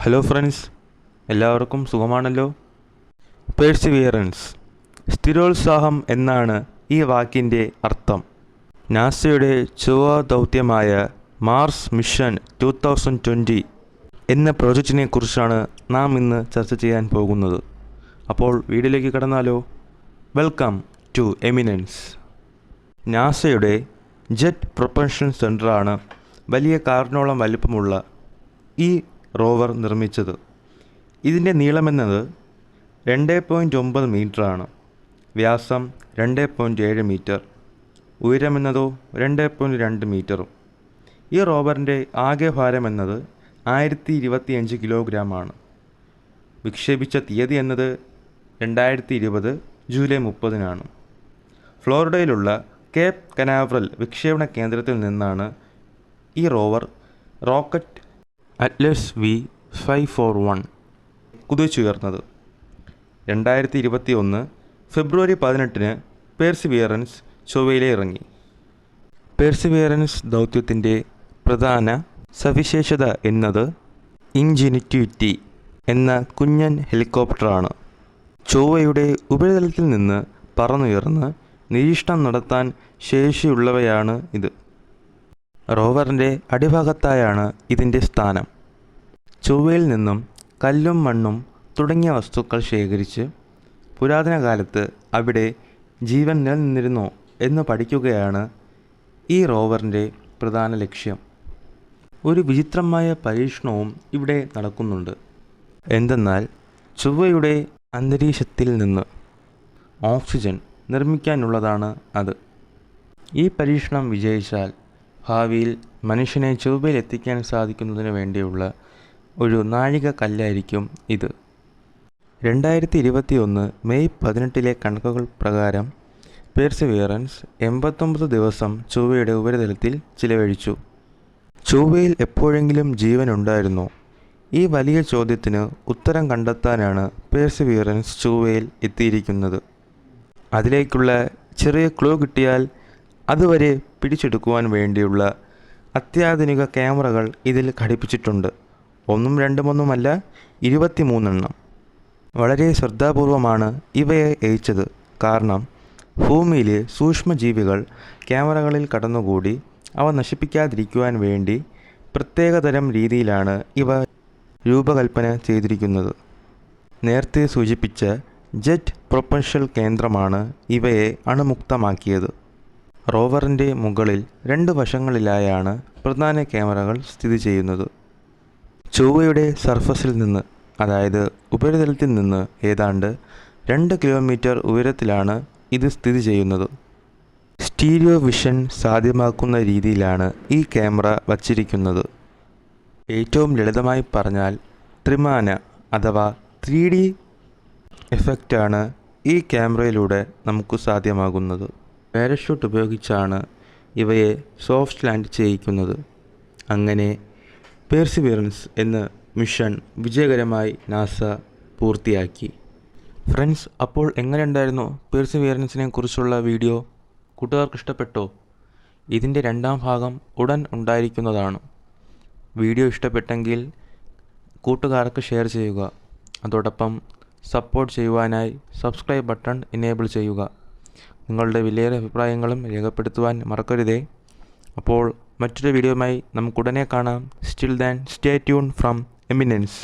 Hello friends, എല്ലാവർക്കും സുഖമാണല്ലോ. Perseverance, സ്ഥിരോത്സാഹം എന്നാണ് ഈ വാക്കിൻ്റെ അർത്ഥം. നാസയുടെ ചൊവ്വ ദൗത്യമായ മാർസ് മിഷൻ 2020 എന്ന പ്രോജക്റ്റിനെ കുറിച്ചാണ് നാം ഇന്ന് ചർച്ച ചെയ്യാൻ പോകുന്നത്. അപ്പോൾ വീഡിയോയിലേക്ക് കടന്നാലോ. Welcome to Eminence. നാസയുടെ ജെറ്റ് പ്രൊപ്പൽഷൻ സെൻ്ററാണ് വലിയ കാറിനോളം വലിപ്പമുള്ള ഈ റോവർ നിർമ്മിച്ചത്. ഇതിൻ്റെ നീളമെന്നത് 2.9 മീറ്ററാണ്. വ്യാസം 2.7 മീറ്റർ. ഉയരമെന്നതോ 2.2 മീറ്ററും. ഈ റോവറിൻ്റെ ആകെ ഭാരം എന്നത് 1025 കിലോഗ്രാമാണ്. വിക്ഷേപിച്ച തീയതി എന്നത് 2020 ജൂലൈ 30-നാണ്. ഫ്ലോറിഡയിലുള്ള കേപ്പ് കനാവറൽ വിക്ഷേപണ കേന്ദ്രത്തിൽ നിന്നാണ് ഈ റോവർ റോക്കറ്റ് അറ്റ്ലസ് V541 കുതിച്ചുയർന്നത്. 2021 ഫെബ്രുവരി 18-ന് പേഴ്സിവിയറൻസ് ചൊവ്വയിലെ ഇറങ്ങി. പേഴ്സിവിയറൻസ് ദൗത്യത്തിൻ്റെ പ്രധാന സവിശേഷത എന്നത് ഇൻജെനിറ്റ്വിറ്റി എന്ന കുഞ്ഞൻ ഹെലികോപ്റ്ററാണ്. ചൊവ്വയുടെ ഉപരിതലത്തിൽ നിന്ന് പറന്നുയർന്ന് നിരീക്ഷണം നടത്താൻ ശേഷിയുള്ളവയാണ് ഇത്. റോവറിൻ്റെ അടിഭാഗത്തായാണ് ഇതിൻ്റെ സ്ഥാനം. ചൊവ്വയിൽ നിന്നും കല്ലും മണ്ണും തുടങ്ങിയ വസ്തുക്കൾ ശേഖരിച്ച് പുരാതന കാലത്ത് അവിടെ ജീവൻ നിലനിന്നിരുന്നോ എന്ന് പഠിക്കുകയാണ് ഈ റോവറിൻ്റെ പ്രധാന ലക്ഷ്യം. ഒരു വിചിത്രമായ പരീക്ഷണവും ഇവിടെ നടക്കുന്നുണ്ട്. എന്തെന്നാൽ ചൊവ്വയുടെ അന്തരീക്ഷത്തിൽ നിന്ന് ഓക്സിജൻ നിർമ്മിക്കാനുള്ളതാണ് അത്. ഈ പരീക്ഷണം വിജയിച്ചാൽ ഭാവിയിൽ മനുഷ്യനെ ചൊവ്വയിൽ എത്തിക്കാൻ സാധിക്കുന്നതിന് വേണ്ടിയുള്ള ഒരു നാഴിക കല്ലായിരിക്കും ഇത്. 2021 മെയ് 18-ലെ കണക്കുകൾ പ്രകാരം പേഴ്സിവിയറൻസ് 89 ദിവസം ചൊവ്വയുടെ ഉപരിതലത്തിൽ ചിലവഴിച്ചു. ചൊവ്വയിൽ എപ്പോഴെങ്കിലും ജീവൻ ഉണ്ടായിരുന്നോ? ഈ വലിയ ചോദ്യത്തിന് ഉത്തരം കണ്ടെത്താനാണ് പേഴ്സിവിയറൻസ് ചൊവ്വയിൽ എത്തിയിരിക്കുന്നത്. അതിലേക്കുള്ള ചെറിയ ക്ലൂ കിട്ടിയാൽ അതുവരെ പിടിച്ചെടുക്കുവാൻ വേണ്ടിയുള്ള അത്യാധുനിക ക്യാമറകൾ ഇതിൽ ഘടിപ്പിച്ചിട്ടുണ്ട്. 1ഉം 2ഉമൊന്നുമല്ല, 23 എണ്ണം. വളരെ ശ്രദ്ധാപൂർവമാണ് ഇവയെ അയച്ചത്. കാരണം ഭൂമിയിലെ സൂക്ഷ്മജീവികൾ ക്യാമറകളിൽ കടന്നുകൂടി അവ നശിപ്പിക്കാതിരിക്കുവാൻ വേണ്ടി പ്രത്യേകതരം രീതിയിലാണ് ഇവ രൂപകൽപ്പന ചെയ്തിരിക്കുന്നത്. നേരത്തെ സൂചിപ്പിച്ച ജെറ്റ് പ്രൊപ്പൽഷൻ കേന്ദ്രമാണ് ഇവയെ അണുമുക്തമാക്കിയത്. റോവറിൻ്റെ മുകളിൽ 2 വശങ്ങളിലായാണ് പ്രധാന ക്യാമറകൾ സ്ഥിതി ചെയ്യുന്നത്. ചൊവ്വയുടെ സർഫസിൽ നിന്ന്, അതായത് ഉപരിതലത്തിൽ നിന്ന് ഏതാണ്ട് 2 കിലോമീറ്റർ ഉയരത്തിലാണ് ഇത് സ്ഥിതി ചെയ്യുന്നത്. സ്റ്റീരിയോ വിഷൻ സാധ്യമാക്കുന്ന രീതിയിലാണ് ഈ ക്യാമറ വച്ചിരിക്കുന്നത്. ഏറ്റവും ലളിതമായി പറഞ്ഞാൽ ത്രിമാന അഥവാ 3D എഫക്റ്റാണ് ഈ ക്യാമറയിലൂടെ നമുക്ക് സാധ്യമാകുന്നത്. പാരഷൂട്ട് ഉപയോഗിച്ചാണ് ഇവയെ സോഫ്റ്റ് ലാൻഡ് ചെയ്യിക്കുന്നത്. അങ്ങനെ പേഴ്സിവിയറൻസ് എന്ന മിഷൻ വിജയകരമായി നാസ പൂർത്തിയാക്കി. ഫ്രണ്ട്സ്, അപ്പോൾ എങ്ങനെയുണ്ടായിരുന്നു പേഴ്സിവിയറൻസിനെ കുറിച്ചുള്ള വീഡിയോ? കൂട്ടുകാർക്ക് ഇഷ്ടപ്പെട്ടോ? ഇതിൻ്റെ 2ാം ഭാഗം ഉടൻ ഉണ്ടായിരിക്കുന്നതാണ്. വീഡിയോ ഇഷ്ടപ്പെട്ടെങ്കിൽ കൂട്ടുകാർക്ക് ഷെയർ ചെയ്യുക. അതോടൊപ്പം സപ്പോർട്ട് ചെയ്യുവാനായി സബ്സ്ക്രൈബ് ബട്ടൺ എനേബിൾ ചെയ്യുക. നിങ്ങളുടെ വിലയേറിയ അഭിപ്രായങ്ങളും രേഖപ്പെടുത്തുവാൻ മറക്കരുതേ. അപ്പോൾ മറ്റൊരു വീഡിയോയുമായി നമുക്കുടനെ കാണാം. Still than stay tune from eminence.